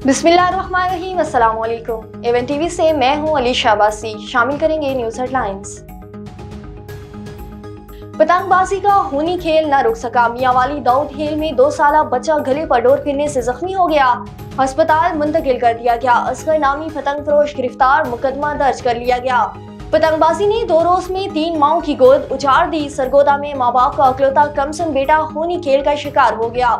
बिस्मिल्लाहिर्रहमानिर्रहीम, अस्सलाम वालेकुम। एवन टीवी से मैं हूं अली शाबासी। शामिल करेंगे न्यूज़ हेडलाइंस। पतंगबाजी का खूनी खेल न रुक सका। मियांवाली दाऊद हिल में 2 साला बच्चा गले पर डोर फिरने से जख्मी हो गया, अस्पताल मुंतकिल कर दिया गया। असगर नामी पतंग फरोश गिरफ्तार, मुकदमा दर्ज कर लिया गया। पतंगबाजी ने 2 रोज में 3 माओं की गोद उजाड़ दी। सरगोदा में माँ बाप का अकलौता कमसन बेटा खूनी खेल का शिकार हो गया।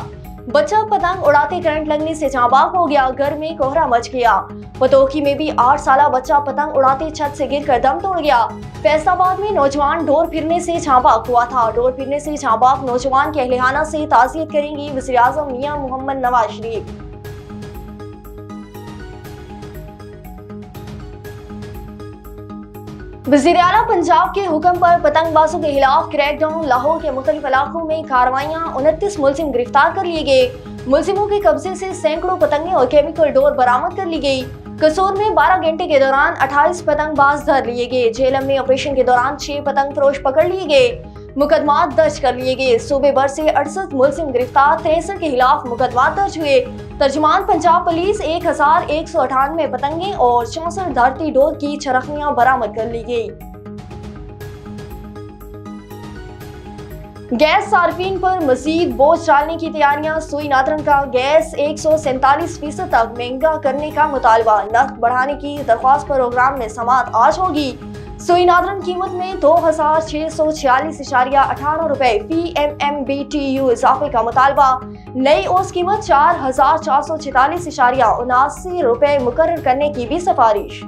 बच्चा पतंग उड़ाते करंट लगने से जांबाक हो गया। घर में कोहरा मच गया। पतोखी में भी 8 साला बच्चा पतंग उड़ाते छत से गिरकर दम तोड़ गया। फैसलाबाद में नौजवान डोर फिरने से जांबाक हुआ था। डोर फिरने से जांबाक नौजवान के अहलियाना से ताज़ियत करेंगी वज़ीर आज़म मियां मोहम्मद नवाज शरीफ। वज़ीर आला पंजाब के हुक्म पर पतंगबाजों के खिलाफ क्रैकडाउन। लाहौर के मुख्तलिफ इलाकों में कार्रवाइयां। 29 मुलजिम गिरफ्तार कर लिए गए। मुलजिमों के कब्जे से सैकड़ों पतंगे और केमिकल डोर बरामद कर ली गई। कसूर में 12 घंटे के दौरान 28 पतंगबाज धर लिए गए। झेलम में ऑपरेशन के दौरान 6 पतंग फरोश पकड़ लिए गए, मुकदमा दर्ज कर लिए गए। सूबे भर से 68 मुलजिम गिरफ्तार, 63 के खिलाफ मुकदमा दर्ज हुए। तर्जुमान पंजाब पुलिस 1198 पतंगे और 64 धरती डोर की चरखियां बरामद कर ली गई। गैस सार्फिन पर मजीद बोझ डालने की तैयारियां। सुई नादरन का गैस 147% तक महंगा करने का मुतालबा। नर्ख बढ़ाने की दरख्वास्त पर प्रोग्राम में समाअत आज होगी। सुई नादरन कीमत में 2646.18 रुपए फी MMBTU इजाफे का मुतालबा। नई ओस कीमत 4446.79 रुपए मुकर्रर करने की भी सिफारिश।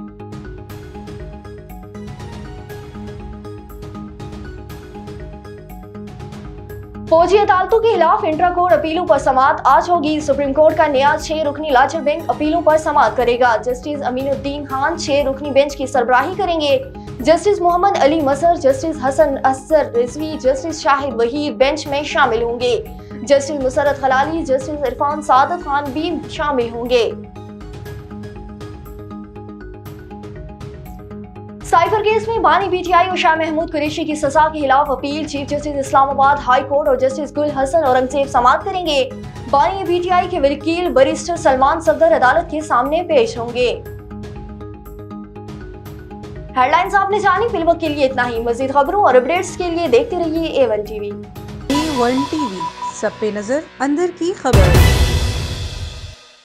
फौजी अदालतों के खिलाफ इंट्रा कोर्ट अपीलों पर समाअत आज होगी। सुप्रीम कोर्ट का नया 6 रुकनी लार्जर बेंच अपीलों पर समाअत करेगा। जस्टिस अमीनुद्दीन खान 6 रुकनी बेंच की सरबराही करेंगे। जस्टिस मोहम्मद अली मसर, जस्टिस हसन असर रिजवी, जस्टिस शाहिद वहीद बेंच में शामिल होंगे। जस्टिस मुसरत खलाली, जस्टिस इरफान सादत खान भी शामिल होंगे। साइफर केस में बानी PTI और शाह महमूद कुरैशी की सजा के खिलाफ appeal. Chief justice Islamabad high court और जस्टिस गुल हसन औरंगजेब समाअत करेंगे। बानी PTI के वकील बैरिस्टर सलमान सफदर अदालत के सामने पेश होंगे। हेडलाइंस आपने जानी। फिलहाल के लिए इतना ही। मजीद खबरों और अपडेट्स के लिए देखते रहिए A1 TV। A1 TV, सब पे नजर, अंदर की खबर।